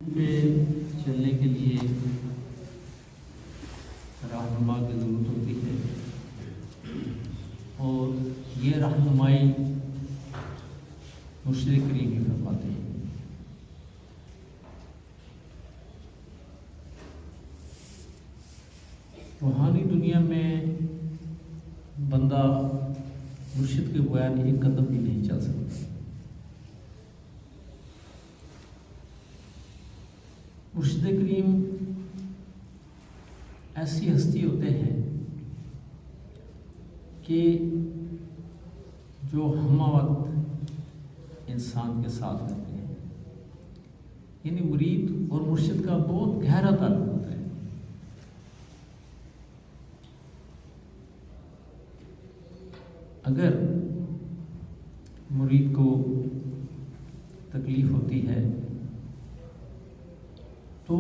پہ چلنے کے لیے رہنما کی ضرورت ہوتی ہے، اور یہ رہنمائی مرشد کریم ہی فرماتے ہیں۔ روحانی دنیا میں بندہ مرشد کے بغیر ایک قدم بھی نہیں چل سکتا۔ مرشد کریم ایسی ہستی ہوتے ہیں کہ جو ہمہ وقت انسان کے ساتھ رہتے ہیں، یعنی مرید اور مرشد کا بہت گہرا تعلق ہوتا ہے۔ اگر مرید کو تکلیف ہوتی ہے تو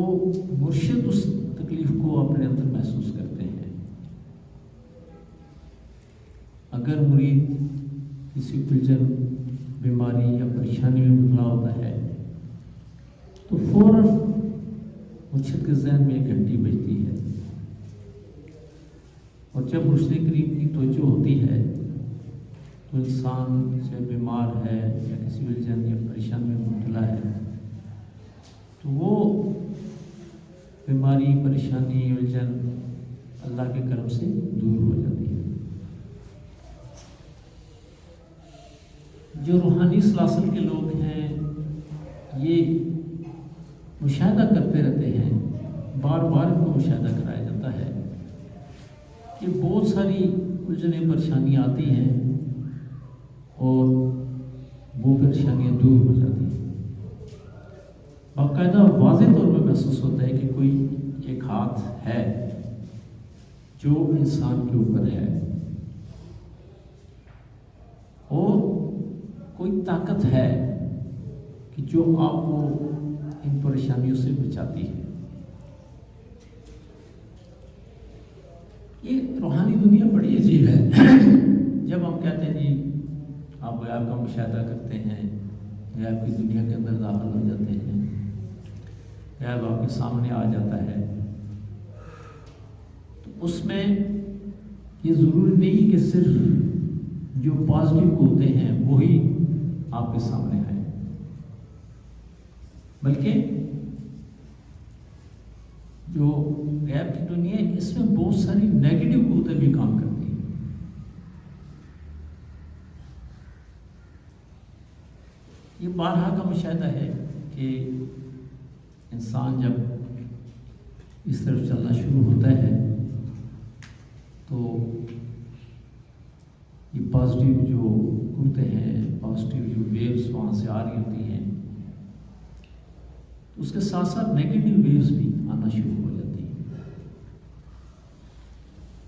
مرشد اس تکلیف کو اپنے اندر محسوس کرتے ہیں۔ اگر مرید کسی الجھن، بیماری یا پریشانی میں مبتلا ہوتا ہے تو فوراً مرشد کے ذہن میں ایک گھنٹی بجتی ہے، اور جب مرشد کریم کی توجہ ہوتی ہے تو انسان سے بیمار ہے یا کسی الجھن یا پریشانی میں مبتلا ہے تو وہ بیماری، پریشانی، الجھن اللہ کے کرم سے دور ہو جاتی ہے۔ جو روحانی سلاسل کے لوگ ہیں یہ مشاہدہ کرتے رہتے ہیں، بار بار ان کو مشاہدہ کرایا جاتا ہے کہ بہت ساری الجھنیں، پریشانیاں آتی ہیں اور وہ پریشانیاں دور ہو جاتی ہیں۔ باقاعدہ واضح طور پہ محسوس ہوتا ہے کہ کوئی ایک ہاتھ ہے جو انسان کے اوپر ہے، اور کوئی طاقت ہے کہ جو آپ کو ان پریشانیوں سے بچاتی ہے۔ یہ روحانی دنیا بڑی عجیب ہے۔ جب ہم کہتے ہیں جی آپ غیب کا مشاہدہ کرتے ہیں، غیب کی دنیا کے اندر داخل ہو جاتے ہیں، غیب آپ کے سامنے آ جاتا ہے، تو اس میں یہ ضروری نہیں کہ صرف جو پازیٹیو ہوتے ہیں وہی آپ کے سامنے آئے، بلکہ جو غیب کی دنیا ہے اس میں بہت ساری نیگیٹو قوتیں بھی کام کرتی ہیں۔ یہ بارہا کا مشاہدہ ہے کہ انسان جب اس طرف چلنا شروع ہوتا ہے تو یہ پازیٹیو جو قوتیں ہیں، پازیٹیو جو ویوز وہاں سے آ رہی ہوتی ہیں، تو اس کے ساتھ ساتھ نیگیٹو ویوز بھی آنا شروع ہو جاتی ہیں۔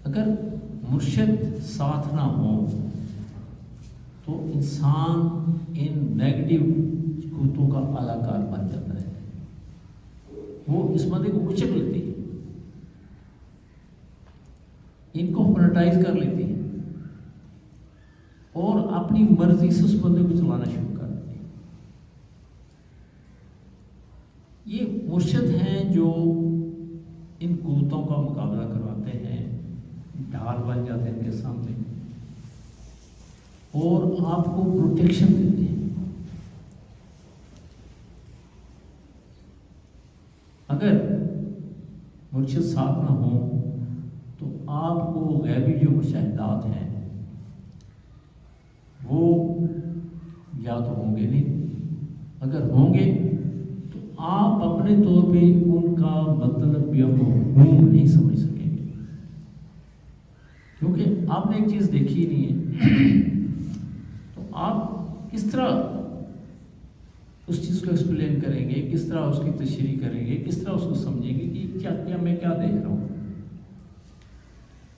اگر مرشد ساتھ نہ ہو تو انسان ان نیگیٹو قوتوں کا اداکار بن جاتا ہے، وہ اس بندے کو کچک لیتی ہے، ان کو ہپنوٹائز کر لیتی ہے اور اپنی مرضی سے اس بندے کو چلانا شروع کر دیتی ہے۔ یہ مرشد ہیں جو ان قوتوں کا مقابلہ کرواتے ہیں، ڈھال بن جاتے ہیں ان کے سامنے اور آپ کو پروٹیکشن دیتے ہیں۔ اگر مرشد ساتھ نہ ہوں تو آپ کو غیبی جو مشاہدات ہیں وہ یا تو ہوں گے نہیں، اگر ہوں گے تو آپ اپنے طور پہ ان کا مطلب یا مفہوم نہیں سمجھ سکیں گے، کیونکہ آپ نے ایک چیز دیکھی نہیں ہے۔ تو آپ کس طرح اس چیز کو ایکسپلین کریں گے، کس طرح اس کی تشریح کریں گے، کس طرح اس کو سمجھیں گے کہ کیا میں کیا دیکھ رہا ہوں۔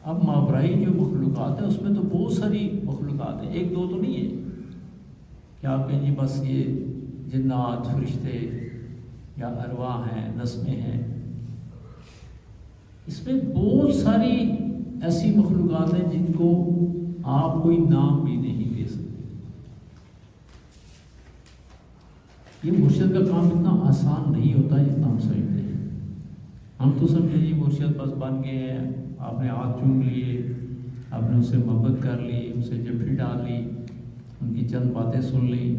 اب ماورائی جو مخلوقات ہیں اس میں تو بہت ساری مخلوقات ہیں، ایک دو تو نہیں ہے کہ آپ کہیں جی بس یہ جنات، فرشتے یا ارواح ہیں، نسمیں ہیں۔ اس میں بہت ساری ایسی مخلوقات ہیں جن کو آپ کوئی نام بھی نہیں دے سکتے۔ یہ مرشد کا کام اتنا آسان نہیں ہوتا جتنا ہم سمجھتے ہیں. ہم تو سمجھے جی مرشد بس بن گئے ہیں، آپ نے ہاتھ چوم لیے، آپ نے اس سے محبت کر لی، ان سے جفی ڈال لی، ان کی چند باتیں سن لی،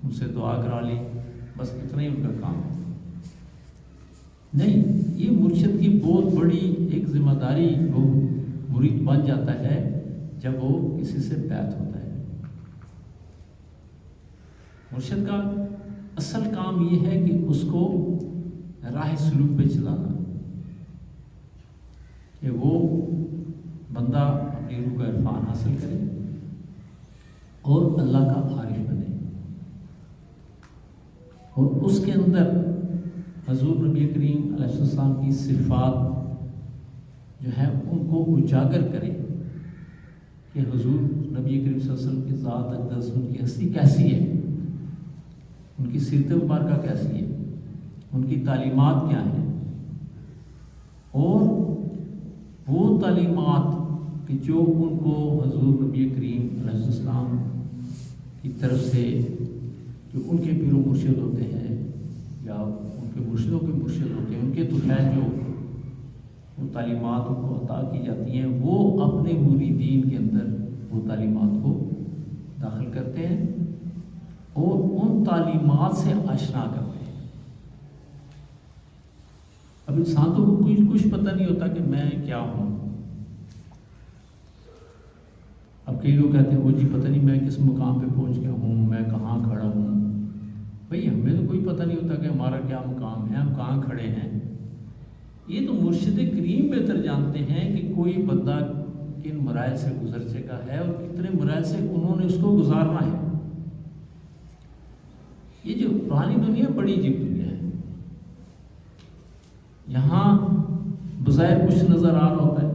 ان سے دعا کرا لی، بس اتنا ہی ان کا کام ہے. نہیں، یہ مرشد کی بہت بڑی ایک ذمہ داری وہ مرید بن جاتا ہے جب وہ کسی سے بیعت ہوتا ہے. مرشد کا اصل کام یہ ہے کہ اس کو راہ سلوک پہ چلانا، کہ وہ بندہ اپنی روح کا عرفان حاصل کرے اور اللہ کا عارف بنے، اور اس کے اندر حضور نبی کریم علیہ السلام کی صفات جو ہے ان کو اجاگر کرے کہ حضور نبی کریم صلی اللہ علیہ وسلم کی ذات اقدس، ان کی ہستی کیسی ہے، ان کی سیرت مبارکہ کیسی ہے، ان کی تعلیمات کیا ہیں، اور وہ تعلیمات کہ جو ان کو حضور نبی کریم علیہ السلام کی طرف سے جو ان کے پیر و مرشد ہوتے ہیں یا ان کے مرشدوں کے مرشد ہوتے ہیں، ان کے توفیل جو وہ تعلیمات ان کو عطا کی جاتی ہیں، وہ اپنے مریدین کے اندر وہ تعلیمات کو داخل کرتے ہیں اور ان تعلیمات سے آشنا کرتے ہیں. اب انسان تو کچھ پتہ نہیں ہوتا کہ میں کیا ہوں. اب کئی لوگ کہتے ہیں وہ جی پتہ نہیں میں کس مقام پہ پہنچ گیا ہوں، میں کہاں کھڑا ہوں. بھئی ہمیں تو کوئی پتہ نہیں ہوتا کہ ہمارا کیا مقام ہے، ہم کہاں کھڑے ہیں. یہ تو مرشد کریم بہتر جانتے ہیں کہ کوئی بندہ کن مراحل سے گزر چکا ہے اور کتنے مراحل سے انہوں نے اس کو گزارنا ہے. یہ جو پرانی دنیا بڑی عجیب دنیا ہے، یہاں بظاہر کچھ نظر آ رہا ہوتا ہے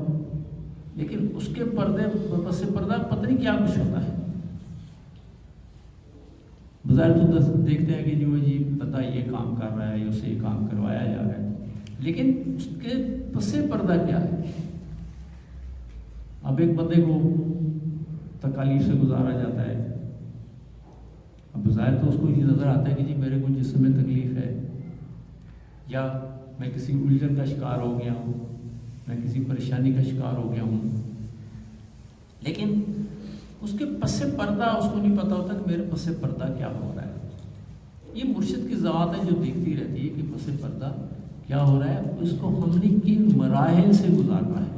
لیکن اس کے پردے پس پردہ پتہ نہیں کیا کچھ ہوتا ہے. بظاہر تو دیکھتے ہیں کہ جو جی پتہ یہ کام کر رہا ہے، اسے یہ کام کروایا جا رہا ہے، لیکن اس کے پس پردہ کیا ہے. اب ایک بندے کو تکالیف سے گزارا جاتا ہے، اب بظاہر تو اس کو یہ نظر آتا ہے کہ جی میرے کو جسم میں تکلیف ہے، یا میں کسی الجھن کا شکار ہو گیا ہوں، میں کسی پریشانی کا شکار ہو گیا ہوں، لیکن اس کے پس پردہ اس کو نہیں پتہ ہوتا کہ میرے پس پردہ کیا ہو رہا ہے. یہ مرشد کی ذات ہے جو دیکھتی رہتی ہے کہ پس پردہ کیا ہو رہا ہے، اس کو ہم نے کن مراحل سے گزارنا ہے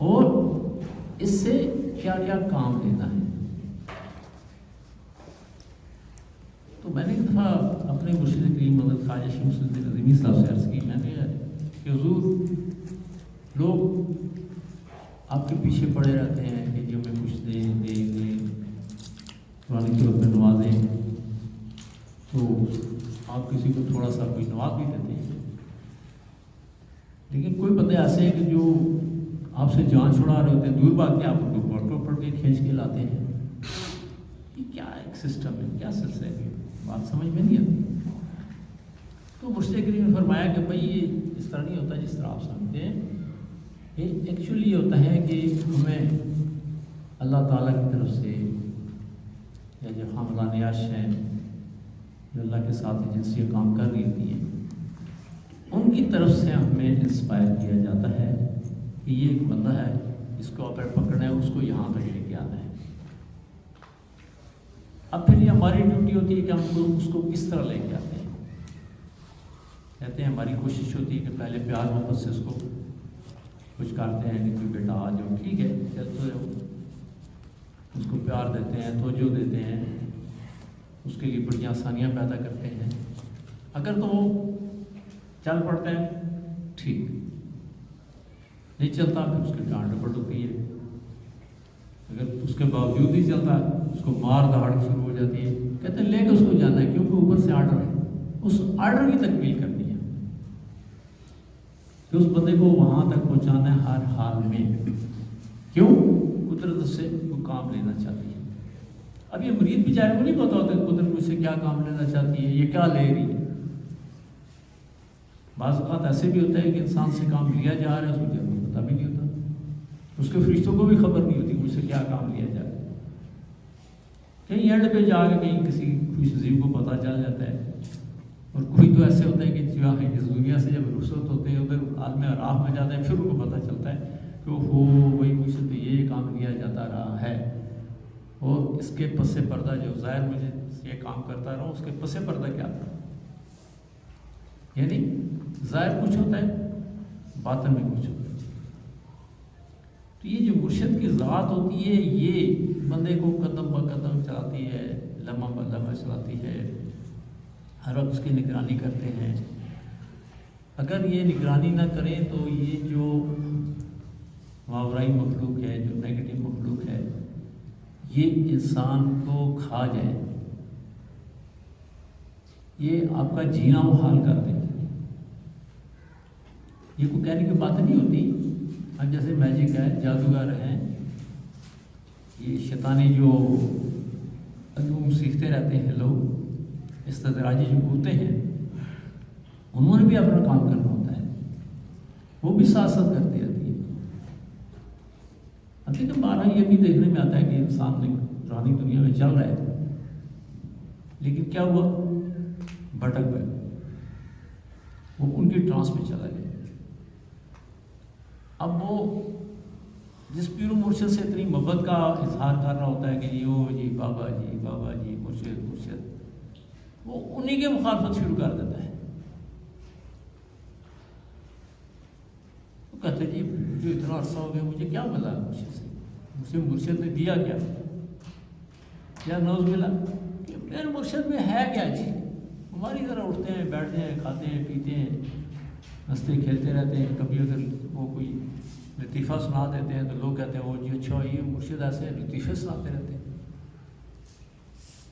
اور اس سے کیا کیا کام لینا ہے. تو میں نے ایک دفعہ اپنے مرشد کریم حضرت خواجہ شمس الدین عظیمی صاحب سے عرض کی، میں نے کہ حضور لوگ آپ کے پیچھے پڑے رہتے ہیں کہ جی ہمیں کچھ دیں قرآن کی وقت میں نوازیں، تو آپ کسی کو تھوڑا سا کوئی نواز بھی دیتے ہیں، لیکن کوئی بندے ایسے ہیں کہ جو آپ سے جان چھڑا رہے ہوتے ہیں، دور بات کے آپ ان کو پڑھ کے کھینچ کے لاتے ہیں. یہ کیا ایک سسٹم ہے، کیا سلسلہ ہے، بات سمجھ میں نہیں آتی. تو مرشد کریم نے فرمایا کہ بھائی یہ اس طرح نہیں ہوتا جس طرح آپ سمجھتے ہیں. یہ ایکچولی یہ ہوتا ہے کہ ہمیں اللہ تعالیٰ کی طرف سے یا جو حاملان عرش ہیں جو اللہ کے ساتھ ایجنسیاں کام کر رہی ہوتی ہیں، ان کی طرف سے ہمیں انسپائر کیا جاتا ہے کہ یہ ایک بندہ ہے، اس کو اگر پکڑنا ہے، اس کو یہاں تک لے کے آنا ہے. اب پھر یہ ہماری ڈیوٹی ہوتی ہے کہ ہم اس کو کس طرح لے کے آتے ہیں. کہتے ہیں ہماری کوشش ہوتی ہے کہ پہلے پیار محبت سے اس کو کچھ کرتے ہیں کہ کوئی بیٹا آ جاؤ، ٹھیک ہے چلتے ہو، اس کو پیار دیتے ہیں، توجہ دیتے ہیں، اس کے لیے بڑی آسانیاں پیدا کرتے ہیں. اگر تو وہ چل پڑتا ہے ٹھیک، نہیں چلتا پھر اس کی ڈانٹ ڈپٹ ہوتی ہے. اگر اس کے باوجود ہی چلتا اس کو مار دہاڑ شروع ہو جاتی ہے. کہتے ہیں لے کے اس کو جانا ہے کیونکہ اوپر سے آرڈر ہے، اس آرڈر کی تکمیل کرنی ہے کہ اس بندے کو وہاں تک پہنچانا ہے ہر حال میں. کیوں؟ قدرت سے وہ کام لینا چاہتی ہے. اب یہ مرید بیچارے کو نہیں پتا ہوتا کہ قدرت مجھ سے کیا کام لینا چاہتی ہے، یہ کیا لے رہی ہے. بعض اوقات ایسے بھی ہوتا ہے کہ انسان سے کام لیا جا رہا ہے، اس کو جب پتہ بھی نہیں ہوتا، اس کے فرشتوں کو بھی خبر نہیں ہوتی مجھ سے کیا کام لیا جا رہا ہے. کہیں اینڈ پہ جا کے کہیں کسی خوش نصیب کو پتہ چل جاتا ہے، اور کوئی تو ایسے ہوتا ہے کہ جو اس دنیا سے جب رخصت ہوتے ہیں ادھر آدمی آرام میں جاتا ہے، پھر ان کو پتہ چلتا ہے کہ ہو وہی مجھ سے تو یہ کام کیا جاتا رہا ہے، اور اس کے پس پردہ جو ظاہر مجھے یہ کام کرتا رہا ہوں اس کے پس پردہ کیا تھا، یعنی ظاہر کچھ ہوتا ہے باطن میں کچھ ہوتا ہے۔ تو یہ جو مرشد کی ذات ہوتی ہے یہ بندے کو قدم بہ قدم چلاتی ہے، لمحہ بہ لمحہ چلاتی ہے، ہر وقت اس کی نگرانی کرتے ہیں۔ اگر یہ نگرانی نہ کریں تو یہ جو ماورائی مخلوق ہے، جو نیگیٹو مخلوق ہے، یہ انسان کو کھا جائے، یہ آپ کا جینا محال کر دے۔ یہ کوئی کہنے کی بات نہیں ہوتی۔ اب جیسے میجک ہے، جادوگر ہیں، یہ شیطانی جو علوم سیکھتے رہتے ہیں لوگ، استدراجی جو قوتیں ہیں، انہوں نے بھی اپنا کام کرنا ہوتا ہے، وہ بھی ساتھ ساتھ کرتی رہتی ہے۔ اب دیکھیں بارہ یہ بھی دیکھنے میں آتا ہے کہ انسان نے روحانی دنیا میں چل رہا ہے، لیکن کیا ہوا؟ بھٹک گئے، وہ ان کی ٹرانس میں چلا گیا۔ اب وہ جس پیر و مرشد سے اتنی محبت کا اظہار کر رہا ہوتا ہے کہ جی بابا جی مرشد، وہ انہی کے مخالفت شروع کر دیتا ہے۔ وہ کہتے جی جو اتنا عرصہ ہو گیا مجھے کیا ملا مرشد سے، مجھے مرشد نے دیا کیا نوز ملا کہ میرے مرشد میں ہے کیا جی؟ ہماری طرح اٹھتے ہیں، بیٹھتے ہیں، کھاتے ہیں، پیتے ہیں، ہنستے کھیلتے رہتے ہیں۔ کبھی اگر وہ کوئی لطیفہ سنا دیتے ہیں تو لوگ کہتے ہیں وہ جی اچھا یہ مرشد ایسے لطیفے سناتے رہتے ہیں۔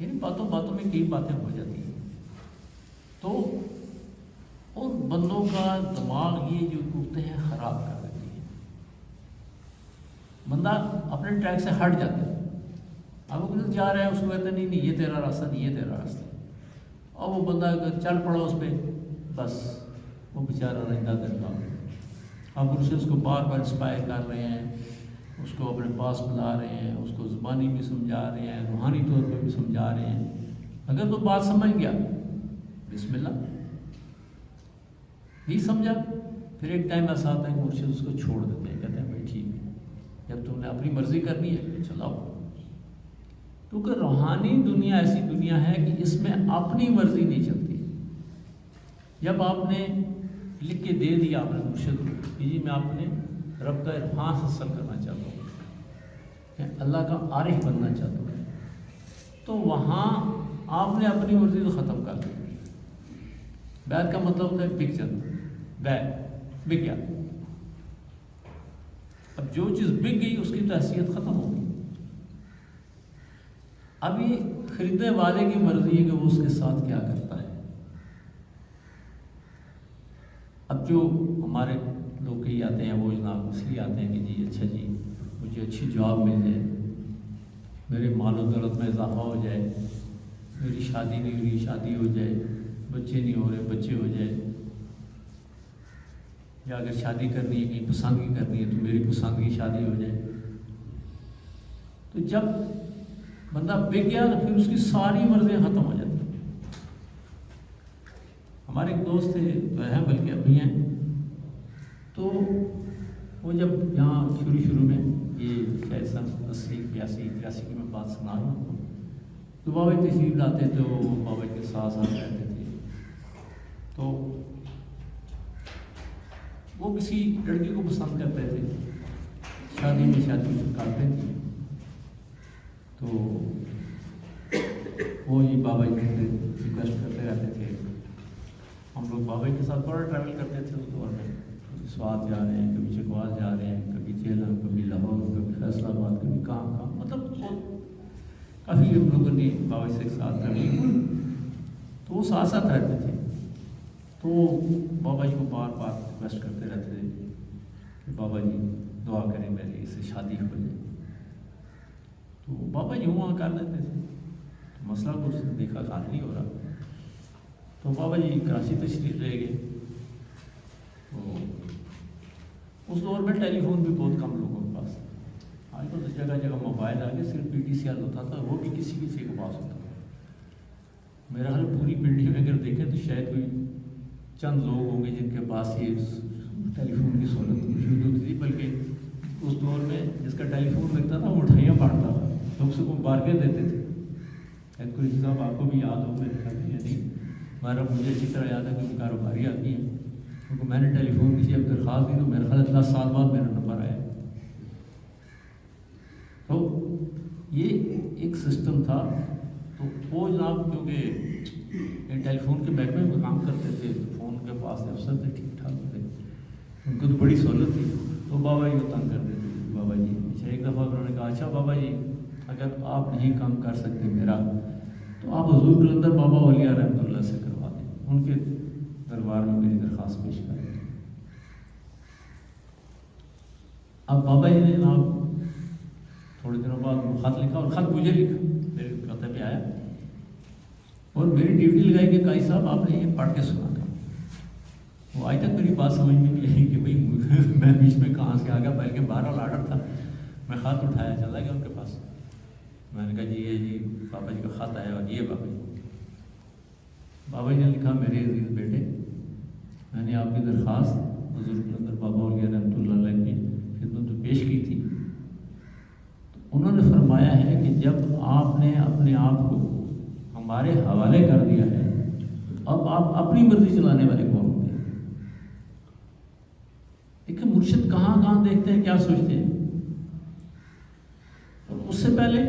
یعنی باتوں میں کئی باتیں ہو جاتی ہیں، تو ان بندوں کا دماغ یہ جو قوتیں ہیں خراب کر دیتی ہیں، بندہ اپنے ٹریک سے ہٹ جاتا ہے۔ اب وہ جا رہا ہے، اس کو کہتے ہیں نہیں یہ تیرا راستہ نہیں، یہ تیرا راستہ، اور وہ بندہ اگر چل پڑا اس پہ، بس وہ بیچارہ رہتا درگاہ۔ اب مرشد اس کو بار بار انسپائر کر رہے ہیں، اس کو اپنے پاس بلا رہے ہیں، اس کو زبانی بھی سمجھا رہے ہیں، روحانی طور پر بھی سمجھا رہے ہیں۔ اگر تو بات سمجھ گیا بسم اللہ، نہیں سمجھا پھر ایک ٹائم ایسا آتا ہے کہ مرشد اس کو چھوڑ دیتے ہیں، کہتے ہیں بھائی ٹھیک ہے، جب تم نے اپنی مرضی کرنی ہے چلاؤ۔ کیونکہ روحانی دنیا ایسی دنیا ہے کہ اس میں اپنی مرضی نہیں چلتی۔ جب آپ نے لکھ کے دے دیا آپ نے مرشد کو کہ جی میں آپ نے رب کا عرفان حاصل کرنا چاہتا ہوں، کہ اللہ کا عارف بننا چاہتا ہوں، تو وہاں آپ نے اپنی مرضی کو ختم کر دی۔ بیعت کا مطلب ہوتا ہے بک جانا، بیعت بک گیا۔ اب جو چیز بک گئی اس کی تو حیثیت ختم ہو گئی۔ اب یہ خریدنے والے کی مرضی ہے کہ وہ اس کے ساتھ کیا کرتا ہے۔ اب جو ہمارے لوگ کئی آتے ہیں وہ جناب اس لیے آتے ہیں کہ جی اچھا جی مجھے اچھی جاب مل جائے، میرے مال و دولت میں اضافہ ہو جائے، میری شادی نہیں ہوئی شادی ہو جائے، بچے نہیں ہو رہے بچے ہو جائے، یا اگر شادی کرنی ہے کہیں پسند کی کرنی ہے تو میری پسند کی شادی ہو جائے۔ تو جب بندہ بک گیا تو پھر اس کی ساری مرضیاں ختم ہو جاتی ہیں۔ ہمارے ایک دوست تھے جو ہیں بلکہ ابھی ہیں، تو وہ جب یہاں شروع میں یہ شاید سن 80 82 کی میں بات سنا رہا ہوں، تو بابا تشریف لاتے تھے، وہ بابا کے ساتھ رہتے تھے، تو وہ کسی لڑکی کو پسند کرتے تھے، شادی میں کرتے تھے، تو وہ یہ بابا جی سے ریکویسٹ کرتے رہتے تھے۔ ہم لوگ بابا جی کے ساتھ بڑا ٹریول کرتے تھے اس دور میں، کبھی سوات جا رہے ہیں، کبھی چکوال جا رہے ہیں، کبھی جیلم، کبھی لاہور، کبھی فیصل آباد، کبھی کہاں، مطلب کافی ہم لوگوں نے بابا جی سے ایک ساتھ ٹریول کی، تو وہ ساتھ رہتے تھے۔ تو بابا جی کو بار بار ریکویسٹ کرتے رہتے تھے کہ بابا جی دعا کریں میری اس سے شادی ہو جائے۔ تو بابا جی وہاں کر دیتے تھے، تو مسئلہ تو اس نے دیکھا حل نہیں ہو رہا، تو بابا جی کراچی تشریف لے گئے۔ تو اس دور میں ٹیلی فون بھی بہت کم لوگوں کے پاس، آج تو جگہ جگہ موبائل آ کے صرف PTCL ہوتا تھا، وہ بھی کسی کسی کے پاس ہوتا تھا. میرا خیال پوری بلڈنگ میں اگر دیکھیں تو شاید کوئی چند لوگ ہوں گے جن کے پاس یہ ٹیلی فون کی سہولت موجود ہوتی تھی، بلکہ اس دور میں جس کا ٹیلی فون لگتا تھا وہ مٹھائیاں بانٹتا تھا، لوگ سے کو مبارکیں دیتے تھے. شاید کوئی صاحب آپ کو بھی یاد ہو، میرے خیال میں نہیں، ہمارا مجھے اچھی طرح یاد ہے کہ کاروباری آدمی ہے، کیونکہ میں نے ٹیلی فون کی جب درخواست دی تو میرا خیال 10 سال بعد میرا نمبر آیا. تو یہ ایک سسٹم تھا. تو وہ جناب کیونکہ ٹیلی فون کے محکمے میں کام کرتے تھے، فون کے پاس افسر تھے ٹھیک ٹھاک تھے، ان کو تو بڑی سہولت تھی. تو بابا جی کو تنگ کر دیتے تھے. بابا جی اچھا ایک دفعہ انہوں نے کہا اچھا بابا جی اگر آپ نہیں کام کر سکتے میرا تو آپ حضور کلندر بابا اولیاء رحمۃ اللہ سے کروا دیں، ان کے دربار میں میری درخواست پیش کریں. اب بابا جی نے جناب تھوڑے دنوں بعد وہ خط لکھا، اور خط مجھے لکھا، میرے پتہ پہ آیا، اور میری ڈیوٹی لگائی کہ قاضی صاحب آپ نے یہ پڑھ کے سنا تھا. وہ آج تک میری بات سمجھ میں نہیں آئی کہ بھائی میں بیچ میں کہاں سے آ گیا، بلکہ بہرحال آرڈر تھا. میں خط اٹھایا چلا گیا ان کے پاس. میں نے کہا جی یہ جی بابا جی کا خط آیا اور یہ بابا جی. بابا جی نے لکھا میرے عزیز بیٹے، میں نے آپ کی درخواست حضور کلندر بابا اولیاء رحمۃ اللہ علیہ کی خدمت میں پیش کی تھی. انہوں نے فرمایا ہے کہ جب آپ نے اپنے آپ کو ہمارے حوالے کر دیا ہے اب آپ اپنی مرضی چلانے والے کون ہوں گے. دیکھیں مرشد کہاں کہاں دیکھتے ہیں، کیا سوچتے ہیں. اور اس سے پہلے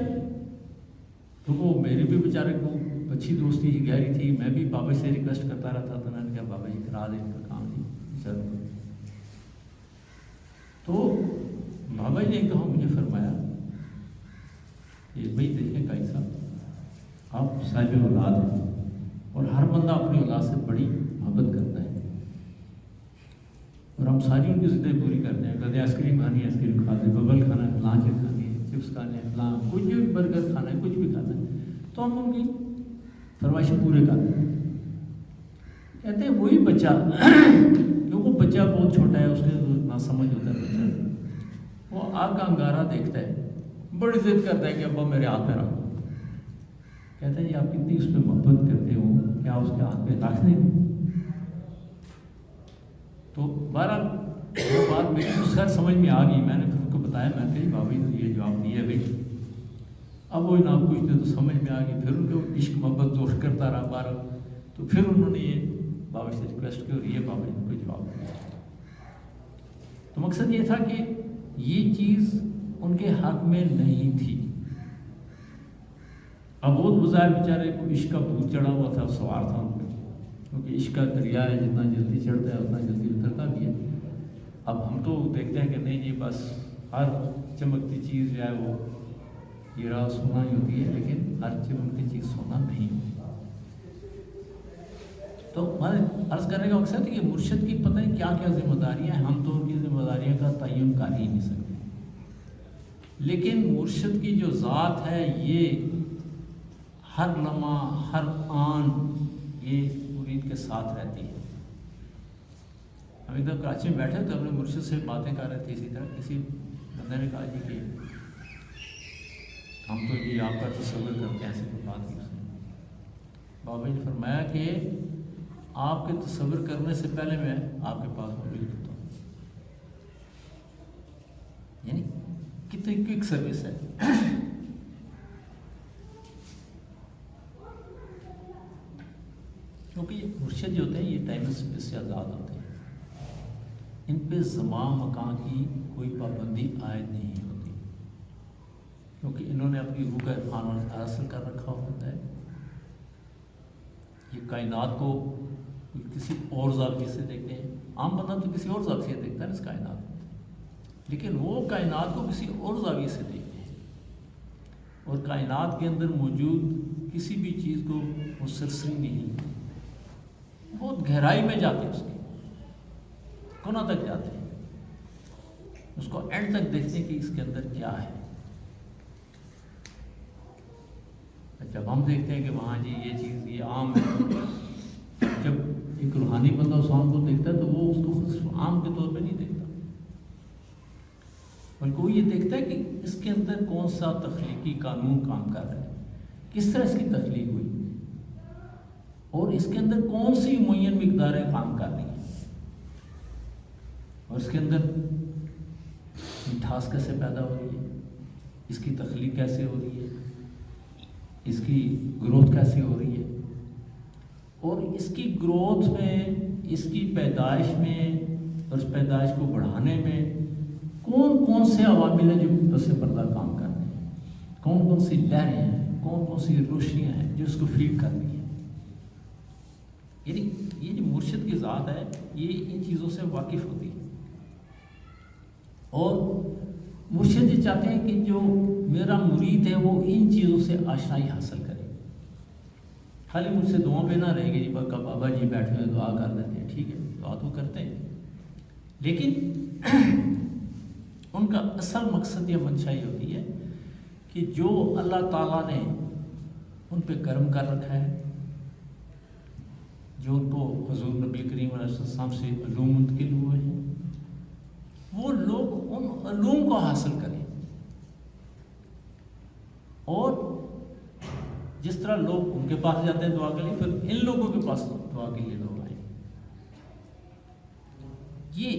تو وہ میری بھی بیچارے کو اچھی دوستی گہری تھی، میں بھی بابا سے ریکویسٹ کرتا رہتا تھا. میں نے کہا بابا جی کرا دیں ان کا کام جی سر. تو بابا جی نے کہا مجھے فرمایا کہ بھائی دیکھیں قاضی صاحب آپ صاحب اولاد ہیں اور ہر بندہ اپنی اولاد سے بڑی محبت کرتا ہے، اور ہم ساری ان کی ضدیں پوری کرتے ہیں. کہتے ہیں آئس کریم کھانی ہے آئس کریم کھاتے ہیں، ببل کھانا ہے فلاں چیز کھانی ہے، چپس کھانے ہیں فلاں، کچھ بھی برگر کھانا ہے، کچھ بھی کھانا ہے، تو ہم ان کی فرمائشیں پورے کرتے ہیں. کہتے ہیں وہی بچہ کیونکہ بچہ بہت چھوٹا ہے، اس کے نہ سمجھ ہوتا ہے بچہ، وہ آگ کا انگارہ دیکھتا ہے، بڑی ضد کرتا ہے کہ ابا میرے ہاتھ میں رکھ. کہتے ہیں جی آپ کتنی اس پہ محبت کرتے ہو، کیا اس کے ہاتھ پہ رکھ دیں. تو بہرحال وہ بات میری تو خیر سمجھ میں آ گئی. میں نے پھر ان کو بتایا، میں نے کہا جی بابا جی نے یہ جواب دیا ہے بھائی. اب وہ جناب پوچھتے تو سمجھ میں آ گئی. پھر ان کو عشق محبت زور کرتا رہا بہرحال. تو پھر انہوں نے یہ بابا سے ریکویسٹ کی اور یہ بابا جی کو جواب دیا. تو مقصد یہ تھا کہ یہ چیز ان کے حق میں نہیں تھی. اب بہت بظاہر بیچارے کو عشق کا بھوت چڑھا ہوا تھا، سوار تھا ان پہ، کیونکہ عشق کا دریا ہے، جتنا جلدی چڑھتا ہے اتنا جلدی اترتا بھی ہے. اب ہم تو دیکھتے ہیں کہ نہیں جی بس ہر چمکتی چیز جو ہے وہ ہیرا سونا ہی ہوتی ہے، لیکن ہر چمکتی چیز سونا نہیں ہوتی. تو میں عرض کرنے کا مقصد ہے کہ مرشد کی پتہ نہیں کیا کیا ذمہ داریاں ہیں، ہم تو ان کی ذمہ داریاں کا تعین کر ہی نہیں سکتے. لیکن مرشد کی جو ذات ہے یہ ہر لمحہ ہر آن یہ مرید کے ساتھ رہتی ہے. ہم ایک دم کراچی میں بیٹھے تو اپنے مرشد سے باتیں کر رہے تھے. اسی طرح کسی بندے نے کہا جی کہ ہم تو جی آپ کا تصور کرتے ہیں، ایسے کوئی بات نہیں. بابا جی نے فرمایا کہ آپ کے تصور کرنے سے پہلے میں آپ کے پاس موجود ہوتا ہوں. یعنی کتنی کوئک سروس ہے. کیونکہ یہ مرشد جو ہوتے ہیں یہ ٹائم اسپیس سے آزاد ہوتے ہیں، ان پہ زمان مکان کی کوئی پابندی عائد نہیں ہوتی، کیونکہ انہوں نے اپنی روح کا عرفان حاصل کر رکھا ہوتا ہے. یہ کائنات کو کسی اور زاویے سے دیکھتے ہیں. عام بندہ تو کسی اور زاویے سے دیکھتا ہے اس کائنات، لیکن وہ کائنات کو کسی اور زاویے سے دیکھتے ہیں، اور کائنات کے اندر موجود کسی بھی چیز کو وہ سرسری نہیں، بہت گہرائی میں جاتے ہیں، اس کے کونا تک جاتے ہیں، اس کو اینڈ تک دیکھتے ہیں کہ اس کے اندر کیا ہے. جب ہم دیکھتے ہیں کہ وہاں جی یہ چیز یہ عام ہے، جب ایک روحانی بندہ اس عام کو دیکھتا ہے تو وہ اس کو عام کے طور پہ نہیں دیکھتا. بلکہ وہ یہ دیکھتا ہے کہ اس کے اندر کون سا تخلیقی قانون کام کر رہا ہے، کس طرح اس کی تخلیق ہوئی، اور اس کے اندر کون سی معین مقداریں کام کر رہی ہیں، اور اس کے اندر مٹھاس کیسے پیدا ہو رہی ہے، اس کی تخلیق کیسے ہو رہی ہے، اس کی گروتھ کیسے ہو رہی ہے، اور اس کی گروتھ میں، اس کی پیدائش میں اور اس پیدائش کو بڑھانے میں کون کون سے عوامل ہیں جو پس پردہ کام کر رہے ہیں، کون کون سی لہریں ہیں، کون کون سی روشنیاں ہیں جو اس کو فیڈ کر رہی ہیں۔ یعنی یہ جو مرشد کی ذات ہے یہ ان چیزوں سے واقف ہوتی ہے، اور مرشد یہ چاہتے ہیں کہ جو میرا مرید ہے وہ ان چیزوں سے آشنائی حاصل کرے، خالی مجھ سے دعاؤں پہ نہ رہے گی جی بابا جی بیٹھے ہوئے دعا کر دیتے ہیں، ٹھیک ہے دعا تو کرتے ہیں، لیکن ان کا اصل مقصد یہ منشا یہ ہوتی ہے کہ جو اللہ تعالیٰ نے ان پہ کرم کر رکھا ہے، جو ان کو حضور نبی کریم علیہ السلام سے علوم منتقل ہوئے ہیں، وہ لوگ ان علوم کو حاصل کریں، اور جس طرح لوگ ان کے پاس جاتے ہیں دعا کے لیے، پھر ان لوگوں کے پاس دعا کے لیے لوگ آئیں، یہ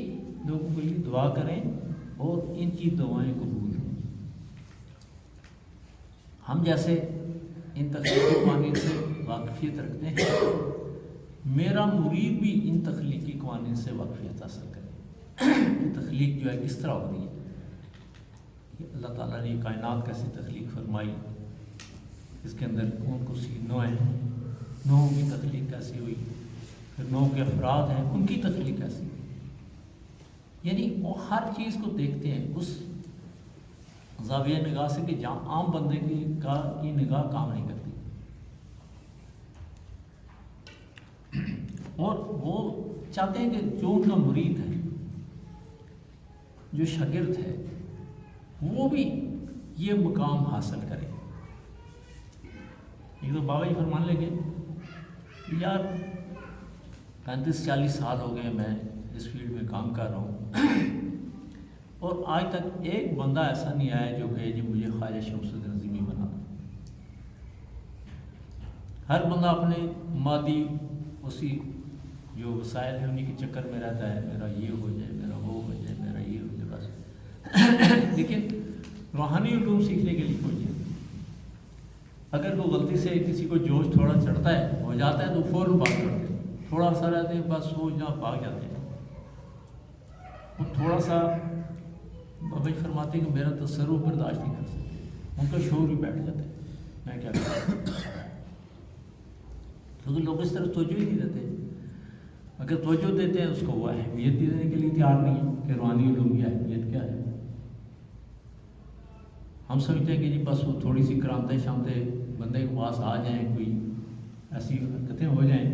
لوگوں کے لیے دعا کریں اور ان کی دعائیں قبول ہوں۔ ہم جیسے ان تخلیقی قوانین سے واقفیت رکھتے ہیں، میرا مرید بھی ان تخلیقی قوانین سے واقفیت حاصل کرے، تخلیق جو ہے کس طرح ہو رہی ہے، کہ اللہ تعالیٰ نے کائنات کیسی تخلیق فرمائی، اس کے اندر کون کون سی نوعیں ہیں، نوعوں کی تخلیق کیسی ہوئی، پھر نوع کے افراد ہیں ان کی تخلیق کیسی ہوئی، یعنی وہ ہر چیز کو دیکھتے ہیں اس زاویہ نگاہ سے کہ جہاں عام بندے کی نگاہ کام نہیں کرتی، اور وہ چاہتے ہیں کہ جو ان کا مرید ہے، جو شاگرد ہے، وہ بھی یہ مقام حاصل کرے۔ ایک تو بابا جی فرمانے لگے کہ یار 35-40 سال ہو گئے میں اس فیلڈ میں کام کر رہا ہوں، اور آج تک ایک بندہ ایسا نہیں آیا جو کہ جی مجھے خواجہ شمس الدین نظیمی بنا دو۔ ہر بندہ اپنے مادی اسی جو وسائل ہیں انہیں کے چکر میں رہتا ہے، میرا یہ ہو جائے، میرا وہ ہو جائے، میرا یہ ہو جائے، بس لیکن روحانی علوم سیکھنے کے لیے کوئی نہیں۔ اگر کوئی غلطی سے کسی کو جوش تھوڑا چڑھتا ہے، ہو جاتا ہے، تو فوراً بات کرتے ہیں، تھوڑا سا رہتے ہیں بس وہ جہاں بھاگ جاتے ہیں، وہ تھوڑا سا بابا جی فرماتے ہیں کہ میرا تصرف برداشت نہیں کر سکتے، ان کا شعور بھی بیٹھ جاتا ہے، میں کیا کروں، کیونکہ لوگ اس طرف توجہ ہی نہیں دیتے۔ اگر توجہ دیتے ہیں اس کو وہ اہمیت دینے کے لیے تیار نہیں ہے کہ روحانی علوم کی اہمیت کیا ہے۔ ہم سمجھتے ہیں کہ جی بس وہ تھوڑی سی کرامتیں شامتیں بندے کے پاس آ جائیں، کوئی ایسی حرکتیں ہو جائیں،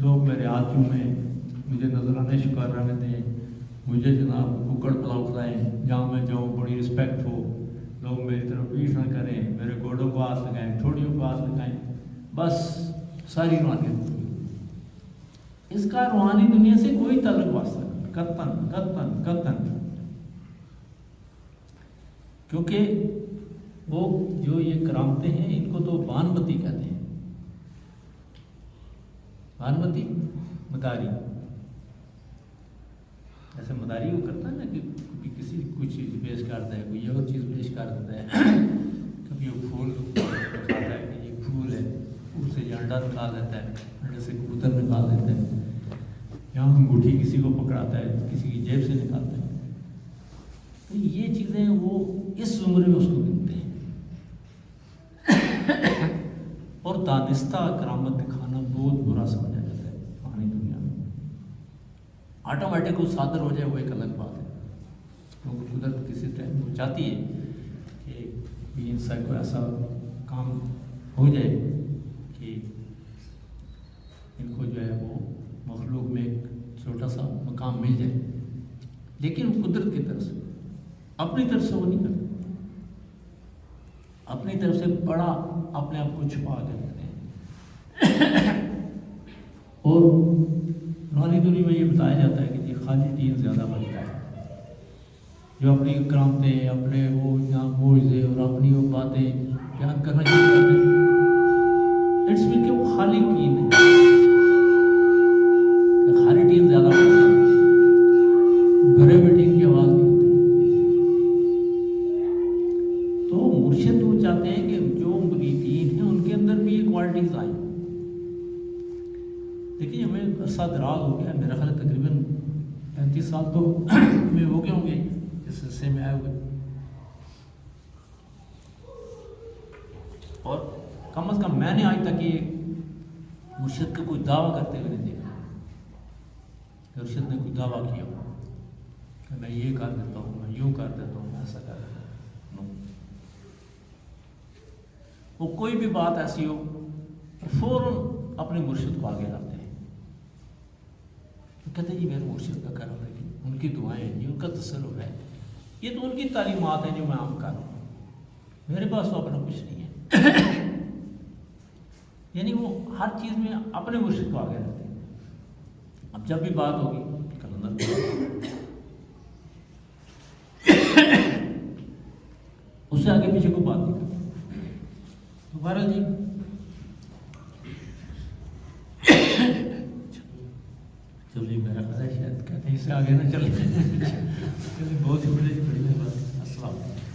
لوگ میرے ہاتھ چومیں، مجھے نذرانے شکرانے دیں، مجھے جناب ککڑ پلاؤ کھلائیں، جہاں میں جاؤں بڑی رسپیکٹ ہو، لوگ میری طرف پیش نہ کریں، میرے گوڈوں کو ہاتھ لگائیں، ٹھوڑیوں کو ہاتھ لگائیں، بس ساری روحانیت۔ اس کا روحانی دنیا سے کوئی تعلق واسطہ نہیں، قطعاً قطعاً قطعاً، کیونکہ وہ جو یہ کرامتیں ہیں ان کو تو بانمتی کہتے ہیں، بانمتی مداری، ایسے مداری وہ کرتا ہے نا کہ کبھی کسی کوئی چیز پیش کرتا ہے، کوئی اور چیز پیش کر دیتا ہے، کبھی وہ پھول دکھاتا ہے کہ یہ پھول ہے، پھول سے یہ انڈا نکال دیتا ہے، انڈے سے کبوتر نکال دیتا ہے، یہاں انگوٹھی کسی کو پکڑاتا ہے، کسی کی جیب سے نکالتا ہے، تو یہ چیزیں وہ اس عمر میں اس کو گنتے ہیں، اور دانستہ کرامت دکھانا بہت برا سمجھا جاتا ہے روحانی دنیا میں۔ آٹومیٹک وہ صادر ہو جائے وہ ایک الگ بات ہے، کیونکہ قدرت کسی ٹائم وہ چاہتی ہے کہ بھی انسان کو ایسا کام ہو جائے کہ ان کو جو ہے وہ مخلوق میں ایک چھوٹا سا مقام مل جائے، لیکن وہ قدرت کی طرف سے، اپنی طرف سے وہ نہیں کرتے، اپنی طرف سے بڑا اپنے آپ کو چھپا کے رکھتے ہیں۔ اور روحانی دنیا میں یہ بتایا جاتا ہے کہ یہ خالدین زیادہ بچتا ہے، جو اپنی کرامتیں، اپنے وہ یہاں موعظے اور اپنی وہ باتیں بیان کرنا شروع کرتے ہیں، اٹس مین کہ وہ خالی ٹین ہے، خالی ٹین زیادہ ہوتا ہے، بڑے ٹین کی آواز نہیں ہوتی۔ تو مرشد وہ چاہتے ہیں کہ جو مریدین ہیں ان کے اندر بھی یہ کوالٹیز آئیں۔ دیکھیے ہمیں عرصہ دراز ہو گیا، میرا خیال ہے تقریباً 35 سال تو میں ہو گئے ہوں گے اس حصے میں آئے ہوئے، اور کم از کم میں نے آج تک یہ مرشد کا کوئی دعویٰ کرتے ہوئے نہیں دیکھا، مرشد نے کوئی دعویٰ کیا ہو کہ میں یہ کر دیتا ہوں، میں یوں کر دیتا ہوں، میں ایسا کر دیتا ہوں۔ وہ کوئی بھی بات ایسی ہو فوراً اپنے مرشد کو آگے لاتے ہیں، کہتے ہیں جی میرے مرشد کا کرم ہے، ان کی دعائیں ہیں جی، ان کا تصرف ہے، یہ تو ان کی تعلیمات ہیں جو میں عام کر رہا ہوں، میرے پاس تو اپنا کچھ نہیں ہے۔ یعنی وہ ہر چیز میں اپنے مرشد کو آگے رکھتے ہیں۔ اب جب بھی بات ہوگی کلندر اس سے آگے پیچھے کو بات نہیں کرتے۔ دوبارہ جی چلیے میرا خیال ہے شاید کہتے ہیں اس سے آگے نہ چلے، بہت ہی بڑی بات۔ السلام علیکم۔